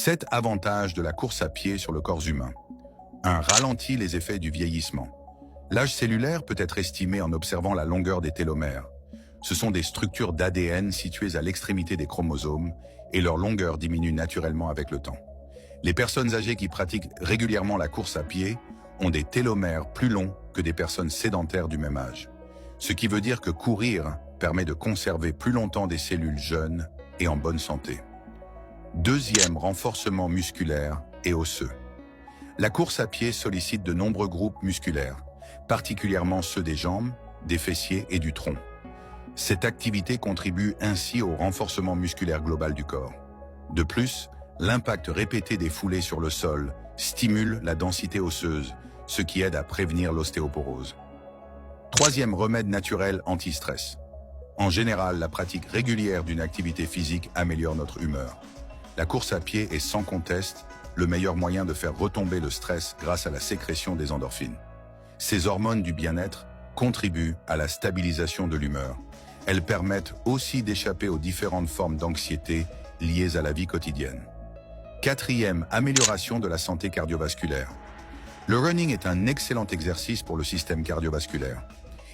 7 avantages de la course à pied sur le corps humain. 1. Ralentit les effets du vieillissement. L'âge cellulaire peut être estimé en observant la longueur des télomères. Ce sont des structures d'ADN situées à l'extrémité des chromosomes et leur longueur diminue naturellement avec le temps. Les personnes âgées qui pratiquent régulièrement la course à pied ont des télomères plus longs que des personnes sédentaires du même âge. Ce qui veut dire que courir permet de conserver plus longtemps des cellules jeunes et en bonne santé. 2. Renforcement musculaire et osseux. La course à pied sollicite de nombreux groupes musculaires, particulièrement ceux des jambes, des fessiers et du tronc. Cette activité contribue ainsi au renforcement musculaire global du corps. De plus, l'impact répété des foulées sur le sol stimule la densité osseuse, ce qui aide à prévenir l'ostéoporose. 3. Remède naturel anti-stress. En général, la pratique régulière d'une activité physique améliore notre humeur. La course à pied est sans conteste le meilleur moyen de faire retomber le stress grâce à la sécrétion des endorphines. Ces hormones du bien-être contribuent à la stabilisation de l'humeur. Elles permettent aussi d'échapper aux différentes formes d'anxiété liées à la vie quotidienne. 4. Amélioration de la santé cardiovasculaire. Le running est un excellent exercice pour le système cardiovasculaire.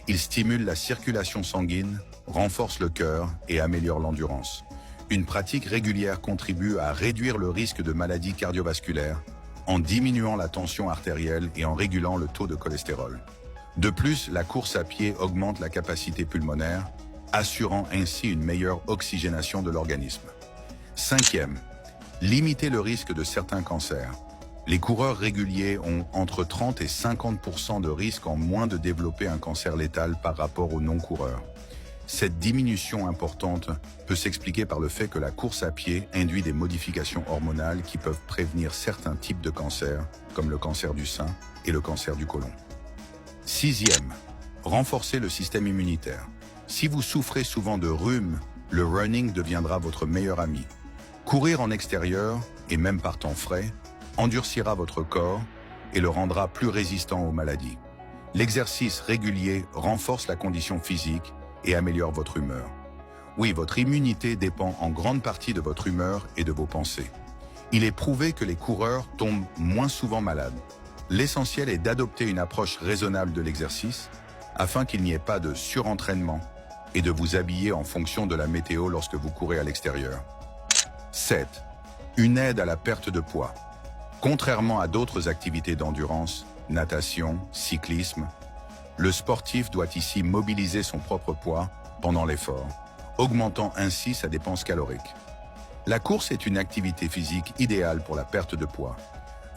Il stimule la circulation sanguine, renforce le cœur et améliore l'endurance. Une pratique régulière contribue à réduire le risque de maladies cardiovasculaires en diminuant la tension artérielle et en régulant le taux de cholestérol. De plus, la course à pied augmente la capacité pulmonaire, assurant ainsi une meilleure oxygénation de l'organisme. 5. Limiter le risque de certains cancers. Les coureurs réguliers ont entre 30 et 50% de risque en moins de développer un cancer létal par rapport aux non-coureurs. Cette diminution importante peut s'expliquer par le fait que la course à pied induit des modifications hormonales qui peuvent prévenir certains types de cancers, comme le cancer du sein et le cancer du côlon. 6. Renforcer le système immunitaire. Si vous souffrez souvent de rhume, le running deviendra votre meilleur ami. Courir en extérieur, et même par temps frais, endurcira votre corps et le rendra plus résistant aux maladies. L'exercice régulier renforce la condition physique et améliore votre humeur. Oui, votre immunité dépend en grande partie de votre humeur et de vos pensées. Il est prouvé que les coureurs tombent moins souvent malades. L'essentiel est d'adopter une approche raisonnable de l'exercice afin qu'il n'y ait pas de surentraînement et de vous habiller en fonction de la météo lorsque vous courez à l'extérieur. 7. Une aide à la perte de poids. Contrairement à d'autres activités d'endurance, natation, cyclisme, le sportif doit ici mobiliser son propre poids pendant l'effort, augmentant ainsi sa dépense calorique. La course est une activité physique idéale pour la perte de poids.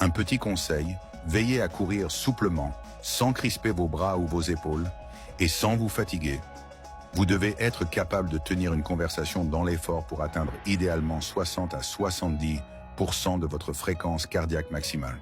Un petit conseil, veillez à courir souplement, sans crisper vos bras ou vos épaules, et sans vous fatiguer. Vous devez être capable de tenir une conversation dans l'effort pour atteindre idéalement 60 à 70% de votre fréquence cardiaque maximale.